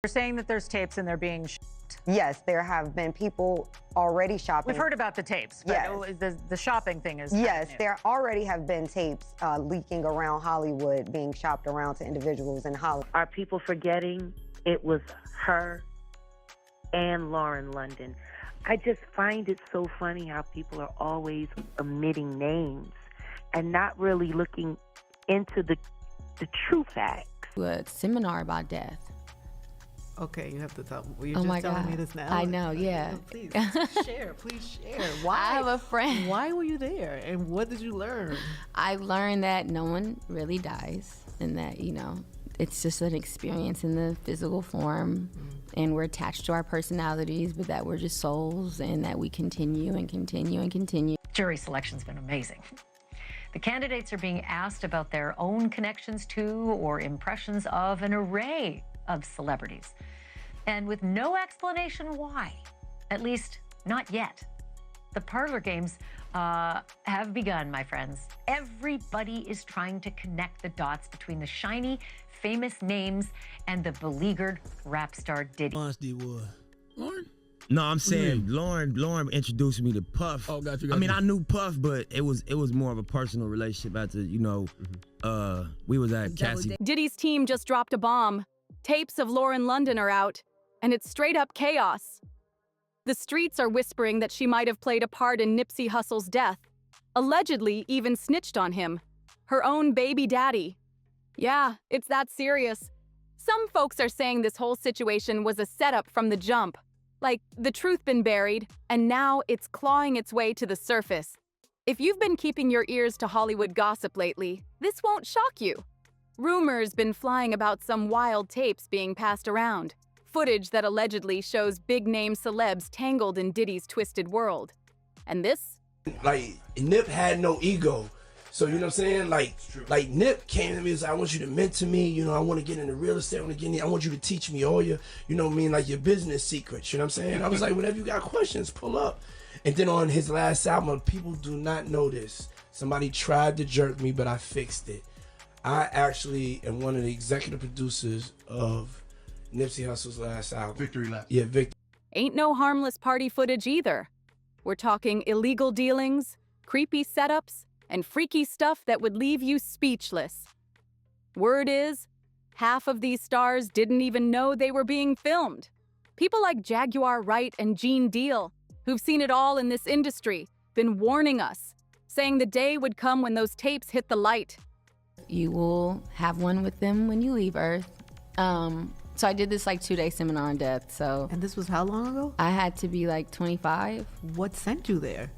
You're saying that there's tapes and they're being Yes, there have been people already shopping. We've heard about the tapes, but yes. The shopping thing is Yes, there already have been tapes leaking around Hollywood, being shopped around to individuals in Hollywood. Are people forgetting it was her and Lauren London? I just find it so funny how people are always omitting names and not really looking into the true facts. A seminar about death. Okay, you have to tell me. You're Oh just my telling God. me this now. I know, yeah. Please share, please share. Why? I have a friend. Why were you there, and what did you learn? I learned that no one really dies, and that, you know, it's just an experience in the physical form, and we're attached to our personalities, but that we're just souls, and that we continue and continue and continue. Jury selection's been amazing. The candidates are being asked about their own connections to or impressions of an array of celebrities, and with no explanation why, at least not yet. The parlor games have begun, my friends. Everybody is trying to connect the dots between the shiny, famous names and the beleaguered rap star Diddy. Lauren? No, I'm saying Lauren introduced me to Puff. Oh, got you. I mean, I knew Puff, but it was more of a personal relationship after, you know, we was at Cassie. Diddy's team just dropped a bomb. Tapes of Lauren London are out, and it's straight up chaos. The streets are whispering that she might have played a part in Nipsey Hussle's death, allegedly even snitched on him, her own baby daddy. Yeah, it's that serious. Some folks are saying this whole situation was a setup from the jump, like the truth been buried, and now it's clawing its way to the surface. If you've been keeping your ears to Hollywood gossip lately, this won't shock you. Rumors been flying about some wild tapes being passed around. Footage that allegedly shows big-name celebs tangled in Diddy's twisted world. And this? Like, Nip had no ego. So, you know what I'm saying? Like Nip came to me and said, I want you to mentor me. You know, I want to get into real estate. I want you to teach me all your, you know what I mean, like your business secrets. You know what I'm saying? I was like, whenever you got questions, pull up. And then on his last album, people do not know this. Somebody tried to jerk me, but I fixed it. I actually am one of the executive producers of Nipsey Hussle's last album. Victory Lap. Yeah, Victory. Ain't no harmless party footage either. We're talking illegal dealings, creepy setups, and freaky stuff that would leave you speechless. Word is, half of these stars didn't even know they were being filmed. People like Jaguar Wright and Gene Deal, who've seen it all in this industry, been warning us, saying the day would come when those tapes hit the light. You will have one with them when you leave Earth. So I did this like 2-day seminar on death, so. And this was how long ago? I had to be like 25. What sent you there?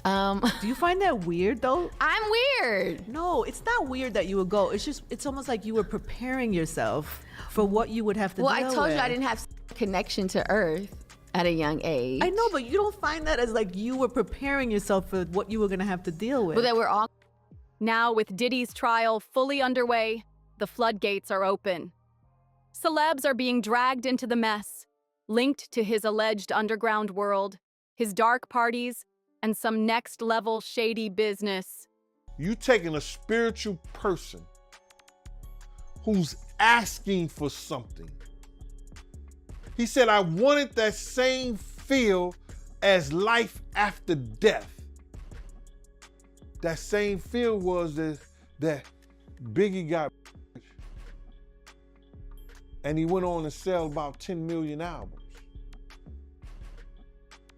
Do you find that weird though? I'm weird. No, it's not weird that you would go. It's just, it's almost like you were preparing yourself for what you would have to deal with. Well, I told you I didn't have connection to Earth at a young age. I know, but you don't find that as like you were preparing yourself for what you were gonna have to deal with. Well, that we're all. Now, with Diddy's trial fully underway, the floodgates are open. Celebs are being dragged into the mess, linked to his alleged underground world, his dark parties, and some next-level shady business. You taking a spiritual person who's asking for something. He said, I wanted that same feel as life after death. That same feel was that Biggie got and he went on to sell about 10 million albums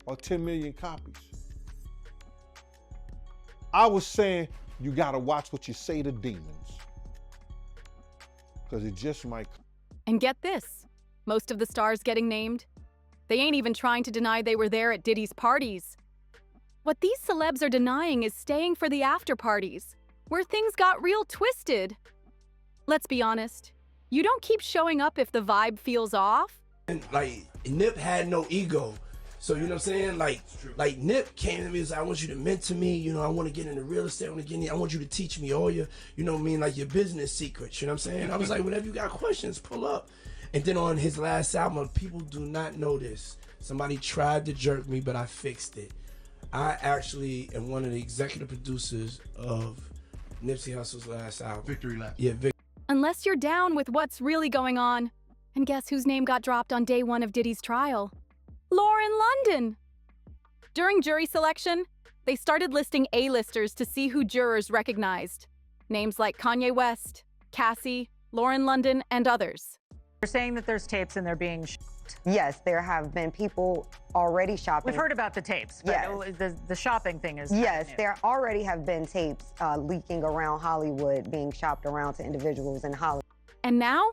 or 10 million copies. I was saying, you gotta watch what you say to demons because it just might. And get this, most of the stars getting named, they ain't even trying to deny they were there at Diddy's parties. What these celebs are denying is staying for the after parties, where things got real twisted. Let's be honest, you don't keep showing up if the vibe feels off. And like, Nip had no ego. So, you know what I'm saying? Like Nip came to me and said, I want you to mentor me. You know, I want to get into real estate. I want you to teach me all your, you know what I mean, like your business secrets. You know what I'm saying? I was like, whenever you got questions, pull up. And then on his last album, people do not know this. Somebody tried to jerk me, but I fixed it. I actually am one of the executive producers of Nipsey Hussle's last album. Victory Lap. Yeah, Unless you're down with what's really going on, And guess whose name got dropped on day one of Diddy's trial? Lauren London! During jury selection, they started listing A-listers to see who jurors recognized. Names like Kanye West, Cassie, Lauren London, and others. You're saying that there's tapes and they're being Yes, there have been people already shopping. We've heard about the tapes, but Yes. the shopping thing is Yes, new. there already have been tapes leaking around Hollywood, being shopped around to individuals in Hollywood. And now,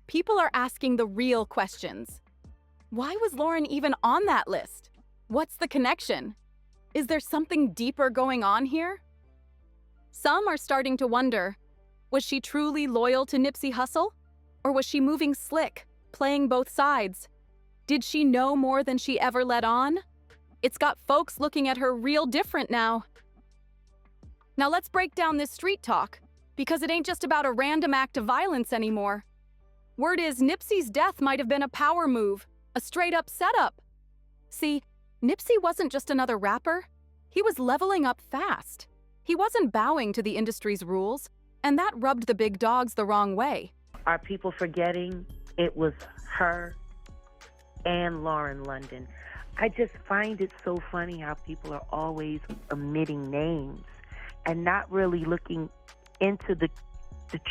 people are asking the real questions. Why was Lauren even on that list? What's the connection? Is there something deeper going on here? Some are starting to wonder, was she truly loyal to Nipsey Hussle? Or was she moving slick, playing both sides? Did she know more than she ever let on? It's got folks looking at her real different now. Now let's break down this street talk, because it ain't just about a random act of violence anymore. Word is Nipsey's death might have been a power move, a straight-up setup. See, Nipsey wasn't just another rapper. He was leveling up fast. He wasn't bowing to the industry's rules, and that rubbed the big dogs the wrong way. Are people forgetting it was her and Lauren London? I just find it so funny how people are always omitting names and not really looking into the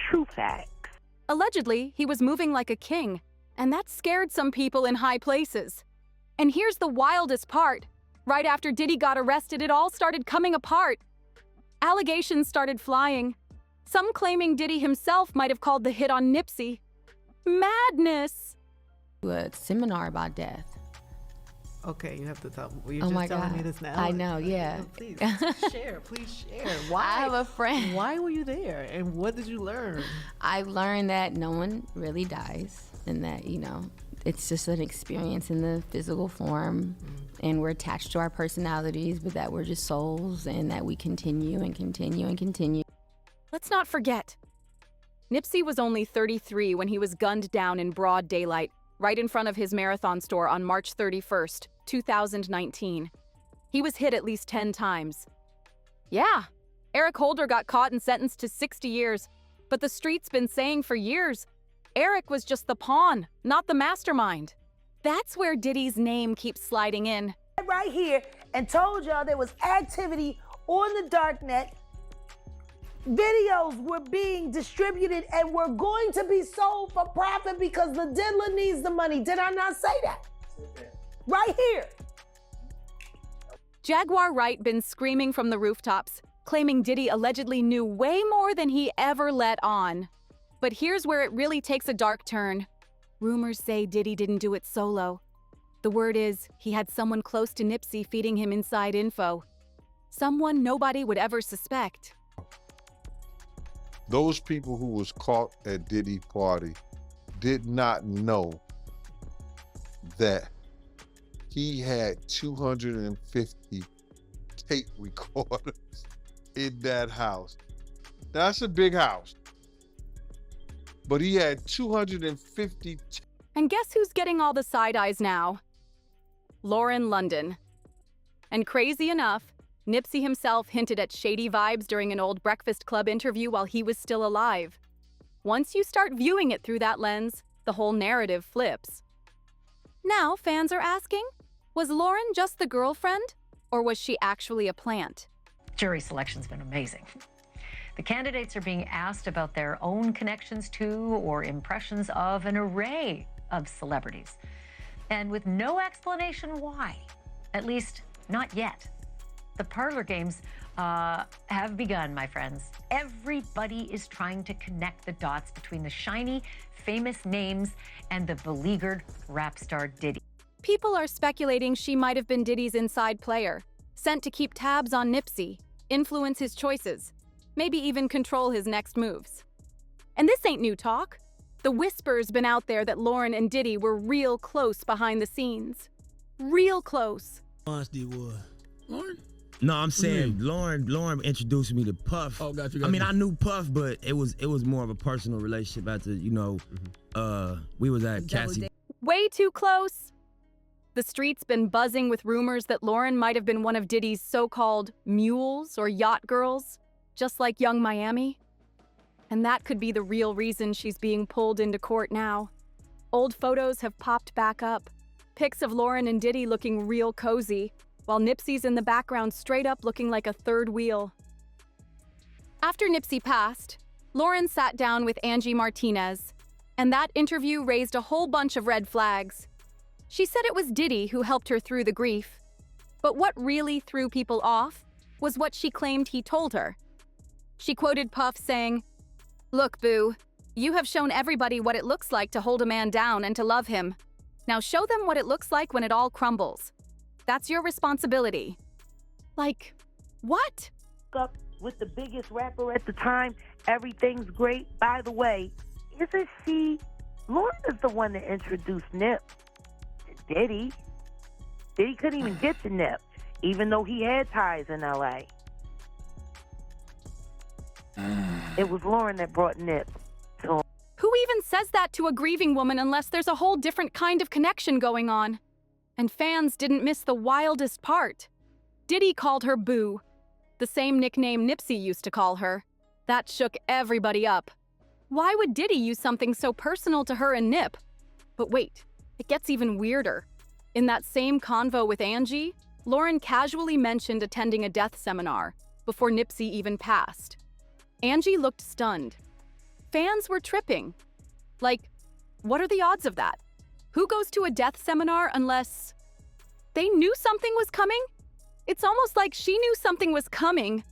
true facts. Allegedly, he was moving like a king, and that scared some people in high places. And here's the wildest part. Right after Diddy got arrested, it all started coming apart. Allegations started flying. Some claiming Diddy himself might have called the hit on Nipsey. Madness! A seminar about death. Okay, you have to tell. You're Oh just my telling God. me this now. I know, yeah. Please share. Please share. Why? I have a friend. Why were you there, and what did you learn? I learned that no one really dies, and that, it's just an experience in the physical form, and we're attached to our personalities, but that we're just souls, and that we continue and continue and continue. Let's not forget, Nipsey was only 33 when he was gunned down in broad daylight, right in front of his Marathon store on March 31st, 2019. He was hit at least 10 times. Yeah, Eric Holder got caught and sentenced to 60 years, but the street's been saying for years, Eric was just the pawn, not the mastermind. That's where Diddy's name keeps sliding in. Right here and told y'all there was activity on the darknet. Videos were being distributed and were going to be sold for profit because the diddler needs the money. Did I not say that? Right here. Jaguar Wright been screaming from the rooftops, claiming Diddy allegedly knew way more than he ever let on. But here's where it really takes a dark turn. Rumors say Diddy didn't do it solo. The word is he had someone close to Nipsey feeding him inside info. Someone nobody would ever suspect. Those people who was caught at Diddy party did not know that he had 250 tape recorders in that house. That's a big house. But he had 250. And guess who's getting all the side eyes now? Lauren London. And crazy enough, Nipsey himself hinted at shady vibes during an old Breakfast Club interview while he was still alive. Once you start viewing it through that lens, the whole narrative flips. Now fans are asking, was Lauren just the girlfriend, or was she actually a plant? Jury selection's been amazing. The candidates are being asked about their own connections to or impressions of an array of celebrities, and with no explanation why, at least not yet. The parlor games have begun, my friends. Everybody is trying to connect the dots between the shiny, famous names and the beleaguered rap star Diddy. People are speculating she might have been Diddy's inside player, sent to keep tabs on Nipsey, influence his choices, maybe even control his next moves. And this ain't new talk. The whisper's been out there that Lauren and Diddy were real close behind the scenes. Real close. Lauren? No, I'm saying Lauren introduced me to Puff. Oh, got you. I mean, I knew Puff, but it was more of a personal relationship after, we was at Cassie. Way too close. The street's been buzzing with rumors that Lauren might have been one of Diddy's so-called mules or yacht girls, just like Young Miami. And that could be the real reason she's being pulled into court now. Old photos have popped back up. Pics of Lauren and Diddy looking real cozy, while Nipsey's in the background straight up looking like a third wheel. After Nipsey passed, Lauren sat down with Angie Martinez, and that interview raised a whole bunch of red flags. She said it was Diddy who helped her through the grief. But what really threw people off was what she claimed he told her. She quoted Puff saying, "Look, boo, you have shown everybody what it looks like to hold a man down and to love him. Now show them what it looks like when it all crumbles. That's your responsibility." Like, what? Up with the biggest rapper at the time, everything's great. By the way, isn't she? Lauren is the one that introduced Nip to Diddy. Diddy couldn't even get to Nip, even though he had ties in LA. It was Lauren that brought Nip to him. Who even says that to a grieving woman unless there's a whole different kind of connection going on? And fans didn't miss the wildest part. Diddy called her Boo, the same nickname Nipsey used to call her. That shook everybody up. Why would Diddy use something so personal to her and Nip? But wait, it gets even weirder. In that same convo with Angie, Lauren casually mentioned attending a death seminar before Nipsey even passed. Angie looked stunned. Fans were tripping. Like, what are the odds of that? Who goes to a death seminar unless they knew something was coming? It's almost like she knew something was coming,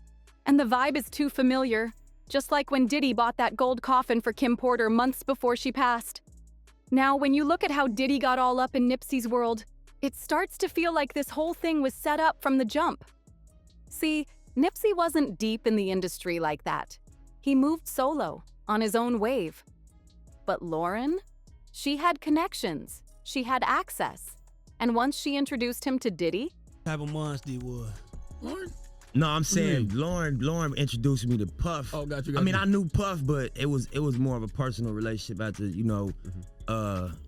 and the vibe is too familiar, just like when Diddy bought that gold coffin for Kim Porter months before she passed. Now, when you look at how Diddy got all up in Nipsey's world, it starts to feel like this whole thing was set up from the jump. See, Nipsey wasn't deep in the industry like that. He moved solo, on his own wave. But Lauren? She had connections. She had access. And once she introduced him to Diddy... Type of monster he was. Lauren? No, I'm saying Lauren introduced me to Puff. Oh, got you. I mean, I knew Puff, but it was more of a personal relationship after,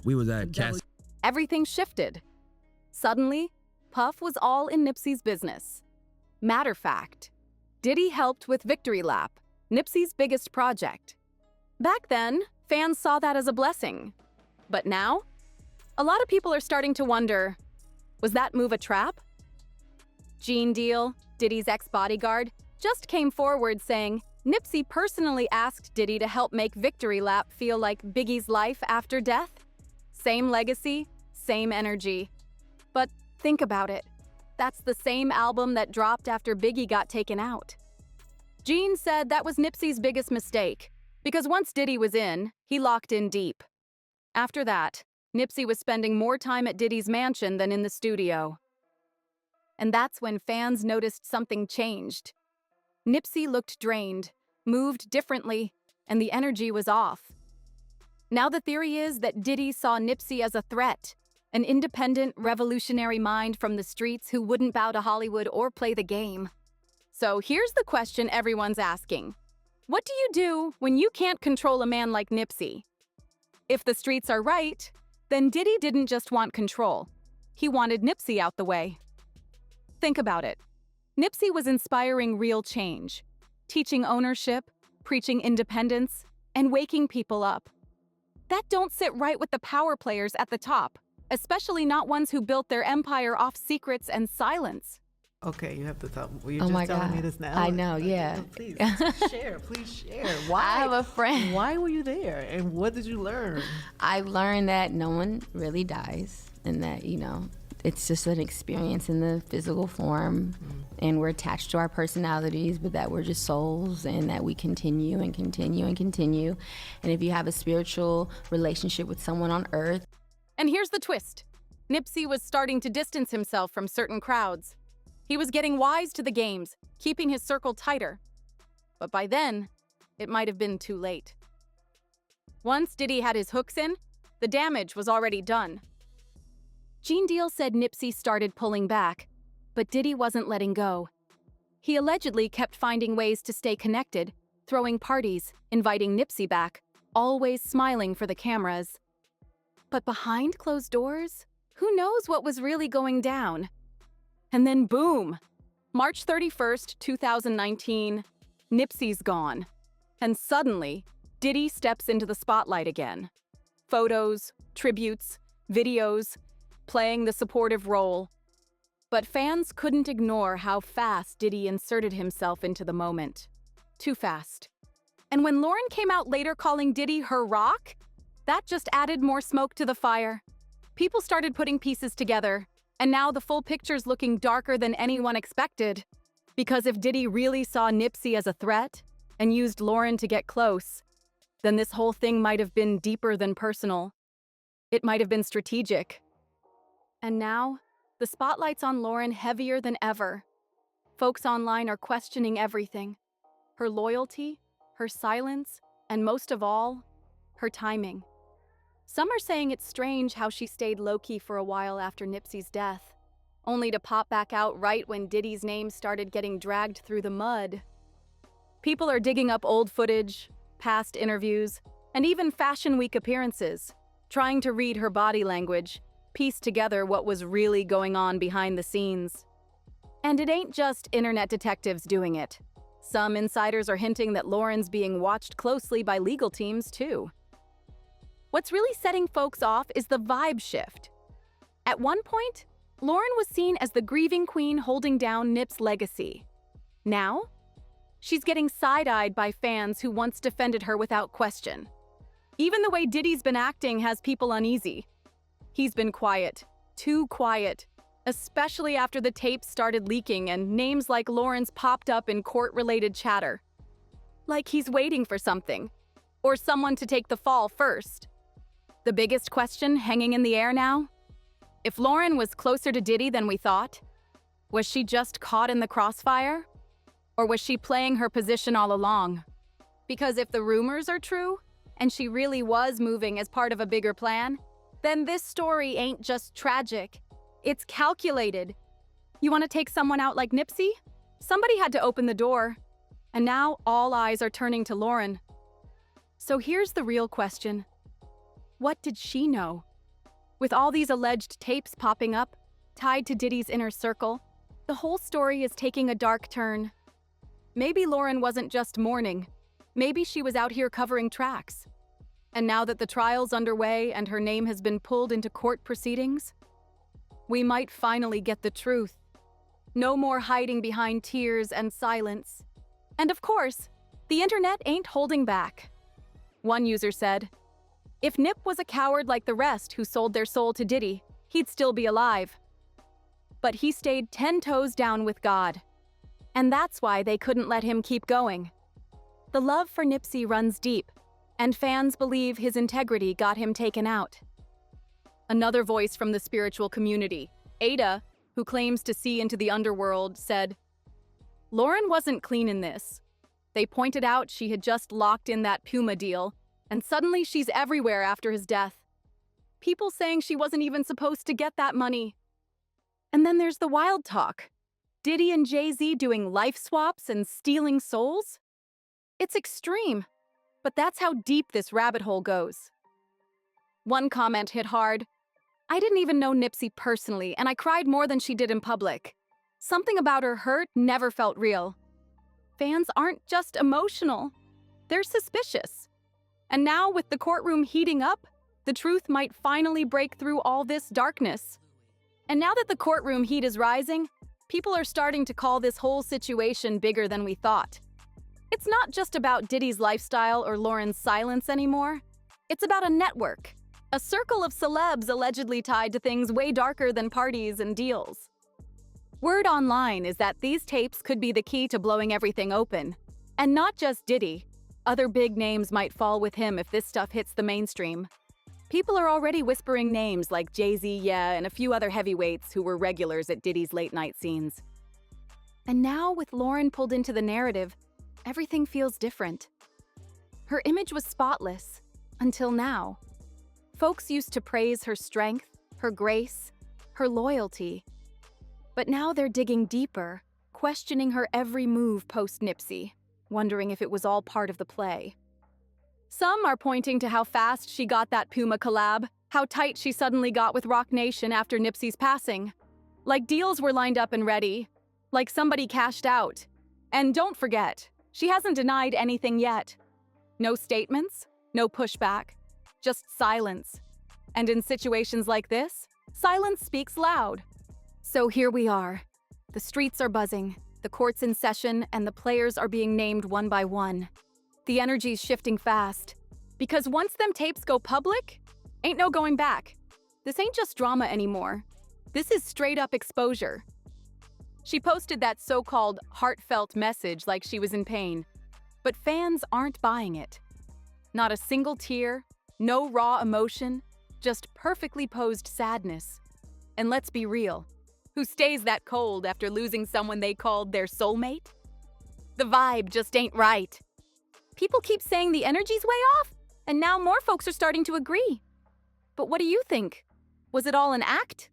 we was at Cass. Everything shifted. Suddenly, Puff was all in Nipsey's business. Matter fact, Diddy helped with Victory Lap, Nipsey's biggest project. Back then, fans saw that as a blessing. But now, a lot of people are starting to wonder, was that move a trap? Gene Deal, Diddy's ex-bodyguard, just came forward saying Nipsey personally asked Diddy to help make Victory Lap feel like Biggie's life after death. Same legacy, same energy. But think about it. That's the same album that dropped after Biggie got taken out. Gene said that was Nipsey's biggest mistake, because once Diddy was in, he locked in deep. After that, Nipsey was spending more time at Diddy's mansion than in the studio. And that's when fans noticed something changed. Nipsey looked drained, moved differently, and the energy was off. Now the theory is that Diddy saw Nipsey as a threat, an independent, revolutionary mind from the streets who wouldn't bow to Hollywood or play the game. So here's the question everyone's asking. What do you do when you can't control a man like Nipsey? If the streets are right, then Diddy didn't just want control. He wanted Nipsey out the way. Think about it. Nipsey was inspiring real change, teaching ownership, preaching independence, and waking people up. That don't sit right with the power players at the top, especially not ones who built their empire off secrets and silence. Okay, you have to tell me. You're Oh just my telling God. me this now. I know, yeah. Please share, please share. Why? I have a friend. Why were you there? And what did you learn? I learned that no one really dies, and that, it's just an experience in the physical form, and we're attached to our personalities, but that we're just souls, and that we continue and continue and continue. And if you have a spiritual relationship with someone on earth. And here's the twist. Nipsey was starting to distance himself from certain crowds. He was getting wise to the games, keeping his circle tighter. But by then, it might have been too late. Once Diddy had his hooks in, the damage was already done. Gene Deal said Nipsey started pulling back, but Diddy wasn't letting go. He allegedly kept finding ways to stay connected, throwing parties, inviting Nipsey back, always smiling for the cameras. But behind closed doors, who knows what was really going down? And then boom! March 31st, 2019, Nipsey's gone. And suddenly, Diddy steps into the spotlight again. photos, tributes, videos, playing the supportive role. But fans couldn't ignore how fast Diddy inserted himself into the moment. Too fast. And when Lauren came out later calling Diddy her rock, that just added more smoke to the fire. People started putting pieces together, and now the full picture's looking darker than anyone expected. Because if Diddy really saw Nipsey as a threat and used Lauren to get close, then this whole thing might have been deeper than personal. It might have been strategic. And now, the spotlight's on Lauren heavier than ever. Folks online are questioning everything. Her loyalty, her silence, and most of all, her timing. Some are saying it's strange how she stayed low-key for a while after Nipsey's death, only to pop back out right when Diddy's name started getting dragged through the mud. People are digging up old footage, past interviews, and even Fashion Week appearances, trying to read her body language, piece together what was really going on behind the scenes. And it ain't just internet detectives doing it. Some insiders are hinting that Lauren's being watched closely by legal teams, too. What's really setting folks off is the vibe shift. At one point, Lauren was seen as the grieving queen holding down Nip's legacy. Now, she's getting side-eyed by fans who once defended her without question. Even the way Diddy's been acting has people uneasy. He's been quiet, too quiet, especially after the tapes started leaking and names like Lauren's popped up in court-related chatter. Like he's waiting for something, or someone to take the fall first. The biggest question hanging in the air now? If Lauren was closer to Diddy than we thought, was she just caught in the crossfire? Or was she playing her position all along? Because if the rumors are true, and she really was moving as part of a bigger plan, then this story ain't just tragic. It's calculated. You want to take someone out like Nipsey? Somebody had to open the door. And now all eyes are turning to Lauren. So here's the real question. What did she know? With all these alleged tapes popping up, tied to Diddy's inner circle, the whole story is taking a dark turn. Maybe Lauren wasn't just mourning. Maybe she was out here covering tracks. And now that the trial's underway and her name has been pulled into court proceedings, we might finally get the truth. No more hiding behind tears and silence. And of course, the internet ain't holding back. One user said, "If Nip was a coward like the rest who sold their soul to Diddy, he'd still be alive. But he stayed 10 toes down with God. And that's why they couldn't let him keep going." The love for Nipsey runs deep, and fans believe his integrity got him taken out. Another voice from the spiritual community, Ada, who claims to see into the underworld, said, "Lauren wasn't clean in this. They pointed out she had just locked in that Puma deal, and suddenly she's everywhere after his death. People saying she wasn't even supposed to get that money. And then there's the wild talk. Diddy and Jay-Z doing life swaps and stealing souls? It's extreme, but that's how deep this rabbit hole goes." One comment hit hard. "I didn't even know Nipsey personally, and I cried more than she did in public. Something about her hurt never felt real." Fans aren't just emotional, they're suspicious. And now, with the courtroom heating up, the truth might finally break through all this darkness. And now that the courtroom heat is rising, people are starting to call this whole situation bigger than we thought. It's not just about Diddy's lifestyle or Lauren's silence anymore. It's about a network, a circle of celebs allegedly tied to things way darker than parties and deals. Word online is that these tapes could be the key to blowing everything open. And not just Diddy. Other big names might fall with him if this stuff hits the mainstream. People are already whispering names like Jay-Z, yeah, and a few other heavyweights who were regulars at Diddy's late-night scenes. And now, with Lauren pulled into the narrative, everything feels different. Her image was spotless, until now. Folks used to praise her strength, her grace, her loyalty. But now they're digging deeper, questioning her every move post-Nipsey, wondering if it was all part of the play. Some are pointing to how fast she got that Puma collab, how tight she suddenly got with Roc Nation after Nipsey's passing. Like deals were lined up and ready, like somebody cashed out. And don't forget, she hasn't denied anything yet. No statements, no pushback, just silence. And in situations like this, silence speaks loud. So here we are. The streets are buzzing, the court's in session, and the players are being named one by one. The energy's shifting fast. Because once them tapes go public, ain't no going back. This ain't just drama anymore. This is straight up exposure. She posted that so-called heartfelt message like she was in pain. But fans aren't buying it. Not a single tear, no raw emotion, just perfectly posed sadness. And let's be real, who stays that cold after losing someone they called their soulmate? The vibe just ain't right. People keep saying the energy's way off, and now more folks are starting to agree. But what do you think? Was it all an act?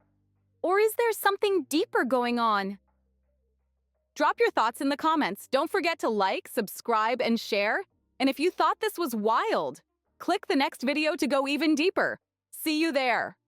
Or is there something deeper going on? Drop your thoughts in the comments. Don't forget to like, subscribe, and share. And if you thought this was wild, click the next video to go even deeper. See you there.